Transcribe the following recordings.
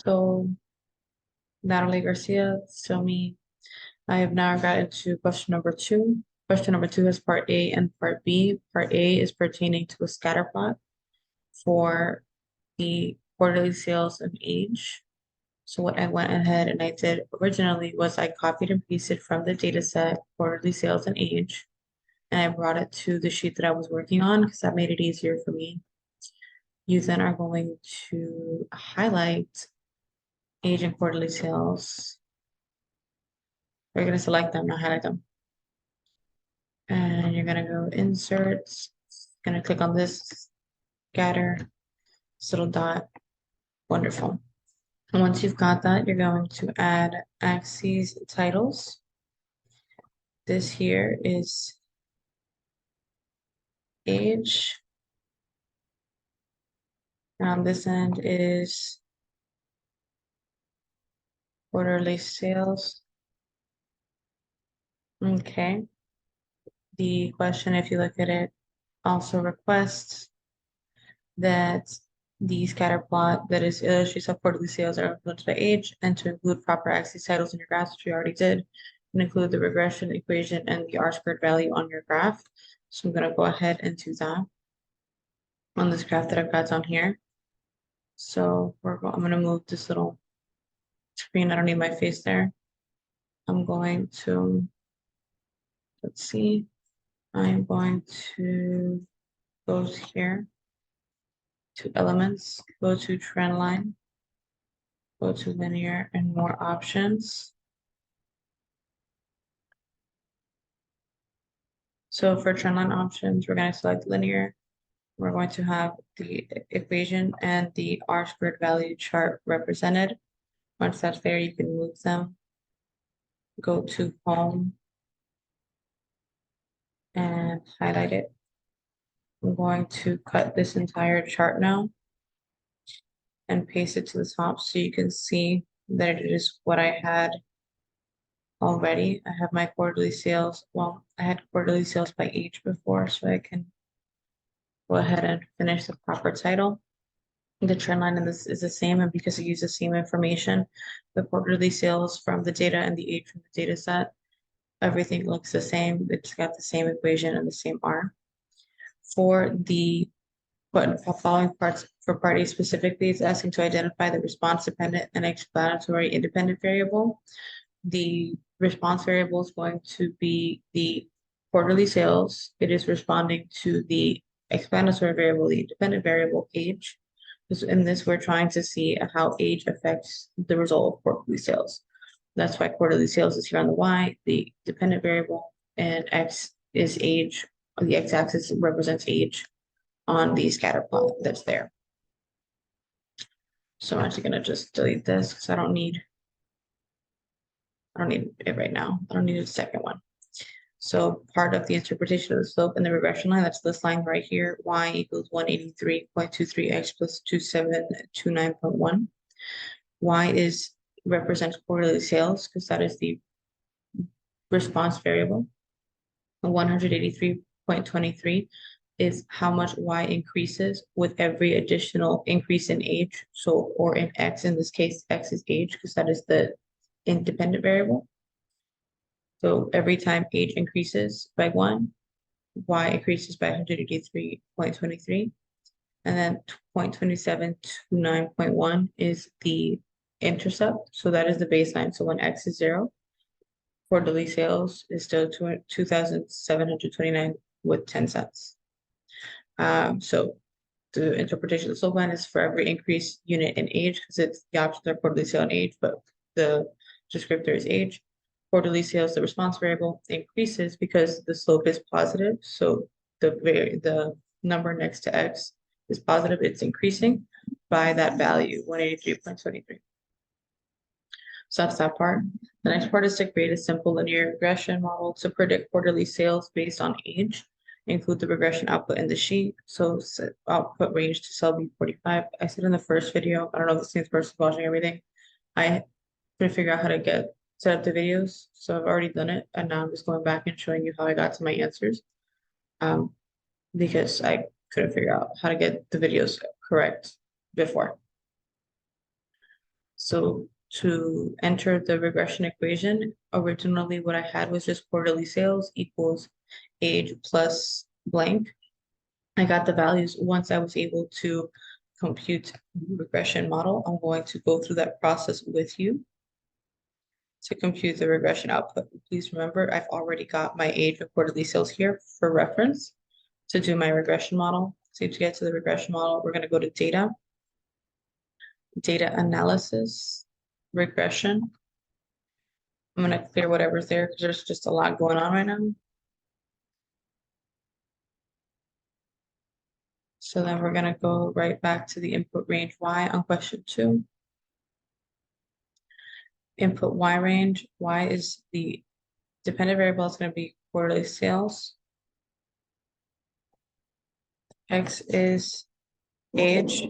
So Natalie Garcia, so me. I have now gotten to question number two. Question number two has part A and part B. Part A is pertaining to a scatter plot for the quarterly sales and age. So what I went ahead and I did originally was I copied and pasted from the data set quarterly sales and age, and I brought it to the sheet that I was working on because that made it easier for me. You then are going to highlight age and quarterly sales. You're going to select them, not highlight them. And you're going to go insert, going to click on this scatter, this little dot. Wonderful. And once you've got that, you're going to add axes titles. This here is age. And on this end is quarterly sales. Okay. The question, if you look at it, also requests that the scatter plot that is illustrates how quarterly sales are influenced by age, and to include proper axis titles in your graphs, which we already did, and include the regression equation and the R-squared value on your graph. So I'm going to go ahead and do that on this graph that I've got down here. So I'm going to move this little screen. I don't need my face there. I'm going to, let's see, I'm going to go here to elements, go to trend line, go to linear and more options. So for trendline options, we're going to select linear. We're going to have the equation and the R-squared value chart represented. Once that's there, you can move them. Go to home and highlight it. I'm going to cut this entire chart now and paste it to the top so you can see that it is what I had already. I have my quarterly sales. Well, I had quarterly sales by age before, so I can go ahead and finish the proper title. The trend line in this is the same, and because it uses the same information, the quarterly sales from the data and the age from the data set, everything looks the same. It's got the same equation and the same R. For the following parts, for part A specifically, it's asking to identify the response dependent and explanatory independent variable. The response variable is going to be the quarterly sales. It is responding to the explanatory variable, the independent variable age. In this, we're trying to see how age affects the result of quarterly sales. That's why quarterly sales is here on the Y, the dependent variable, and X is age. The X-axis represents age on the scatter plot that's there. So I'm actually gonna just delete this because I don't need it right now. I don't need a second one. So part of the interpretation of the slope and the regression line, that's this line right here, y equals 183.23x plus 2729.1. Y represents quarterly sales because that is the response variable. 183.23 is how much y increases with every additional increase in age. So, or in x, in this case, x is age because that is the independent variable. So every time age increases by 1, y increases by 183.23. And then 0.2729.1 is the intercept. So that is the baseline. So when x is 0, quarterly sales is still 2,729 with 10 cents. So the interpretation of the slope line is for every increased unit in age, because it's the options are quarterly sale and age, but the descriptor is age. Quarterly sales, the response variable increases because the slope is positive. So the number next to x is positive. It's increasing by that value, 183.23. So that's that part. The next part is to create a simple linear regression model to predict quarterly sales based on age. Include the regression output in the sheet. So output range to cell B45. I said in the first video, I don't know if this is the person watching everything. I couldn't figure out how to set up the videos. So I've already done it. And now I'm just going back and showing you how I got to my answers. Because I couldn't figure out how to get the videos correct before. So to enter the regression equation, originally what I had was just quarterly sales equals age plus blank. I got the values once I was able to compute the regression model. I'm going to go through that process with you to compute the regression output. Please remember, I've already got my age of quarterly sales here for reference to do my regression model. So to get to the regression model, we're going to go to data, data analysis, regression. I'm going to clear whatever's there because there's just a lot going on right now. So then we're going to go right back to the input range Y on question 2. Input Y range, Y is the dependent variable, is going to be quarterly sales. X is age.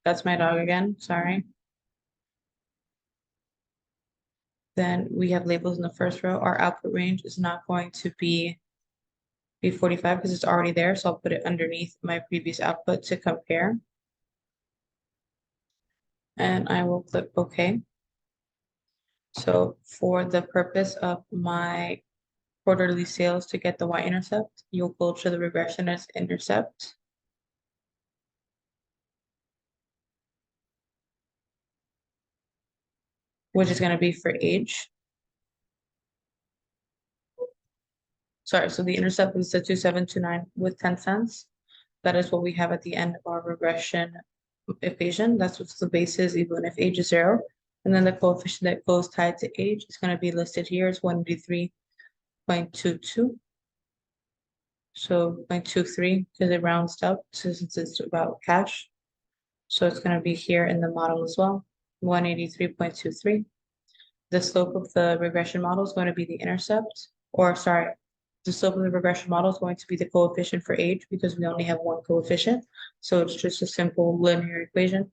That's my dog again, sorry. Then we have labels in the first row. Our output range is not going to be 45 because it's already there. So I'll put it underneath my previous output to compare. And I will click OK. So for the purpose of my quarterly sales to get the y-intercept, you'll go to the regression as intercept. Which is going to be for age. Sorry, so the intercept is the 2729 with 10 cents. That is what we have at the end of our regression equation. That's what the base is, even if age is 0. And then the coefficient that goes tied to age is going to be listed here is 183.22. So 0.23 because it rounds up since it's about cash. So it's going to be here in the model as well, 183.23. The slope of the regression model is going to be the intercept, or sorry, the slope of the regression model is going to be the coefficient for age because we only have one coefficient. So it's just a simple linear equation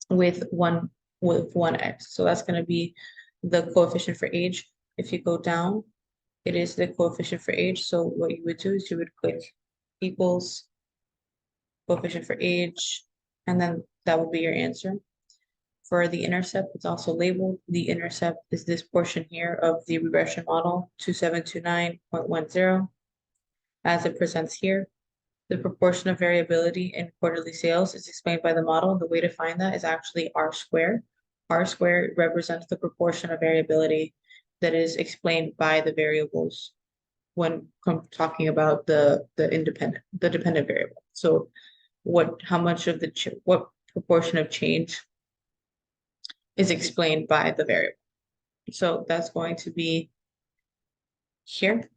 with one x. So that's going to be the coefficient for age. If you go down, it is the coefficient for age. So what you would do is you would click equals coefficient for age, and then that would be your answer. For the intercept, it's also labeled. The intercept is this portion here of the regression model, 2729.10, as it presents here. The proportion of variability in quarterly sales is explained by the model. The way to find that is actually R squared. R squared represents the proportion of variability that is explained by the variables when talking about the dependent variable. So how much of what proportion of change is explained by the variable. So that's going to be here.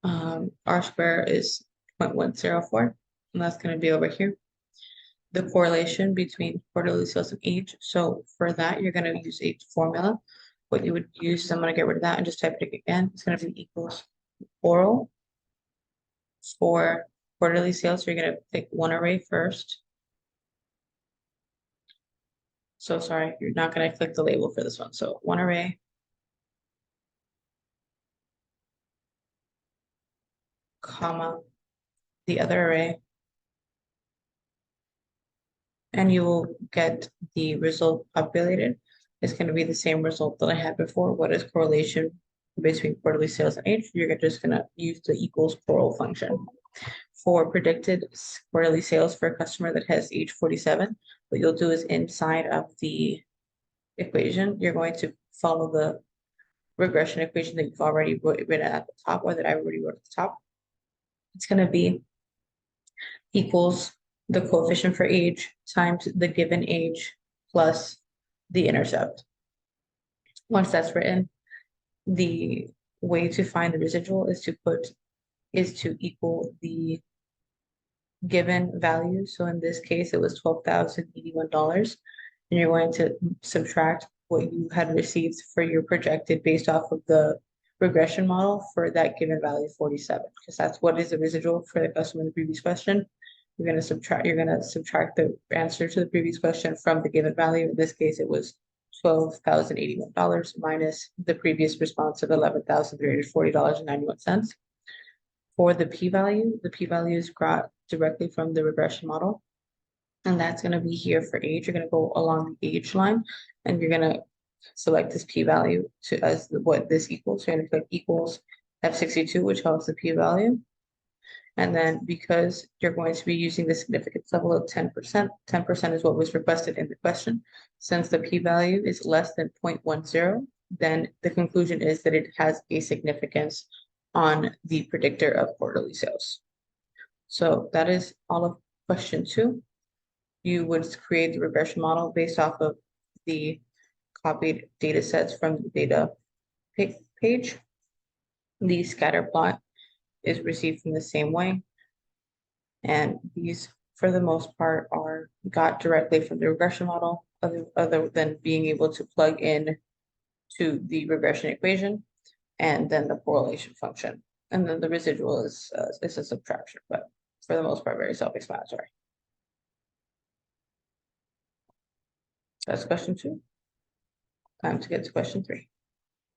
R squared is 0.104, and that's going to be over here. The correlation between quarterly sales and age. So for that, you're going to use a formula. What you would use is I'm going to get rid of that and just type it again. It's going to be equals oral for quarterly sales. So you're going to pick one array first. So sorry, you're not going to click the label for this one. So one array, comma, the other array, and you will get the result populated. It's going to be the same result that I had before. What is correlation between quarterly sales and age? You're just going to use the equals oral function. For predicted quarterly sales for a customer that has age 47, what you'll do is inside of the equation, you're going to follow the regression equation that you've already written at the top, or that I already wrote at the top. It's going to be equals the coefficient for age times the given age plus the intercept. Once that's written, the way to find the residual is to equal the given value. So in this case, it was $12,081. And you're going to subtract what you had received for your projected based off of the regression model for that given value 47, because that's what is the residual for the customer in the previous question. You're going to subtract the answer to the previous question from the given value. In this case, it was $12,081 minus the previous response of $11,340.91. For the p-value is got directly from the regression model. And that's going to be here for age. You're going to go along the age line and you're going to select this p-value to as what this equals. So you're going to click equals F62, which helps the p-value. And then because you're going to be using the significance level of 10%, 10% is what was requested in the question. Since the p-value is less than 0.10, then the conclusion is that it has a significance on the predictor of quarterly sales. So that is all of question 2. You would create the regression model based off of the copied data sets from the data page. The scatter plot is received from the same way. And these, for the most part, are got directly from the regression model, other than being able to plug in to the regression equation and then the correlation function. And then the residual is a subtraction, but for the most part, very self-explanatory. That's question 2. Time to get to question 3.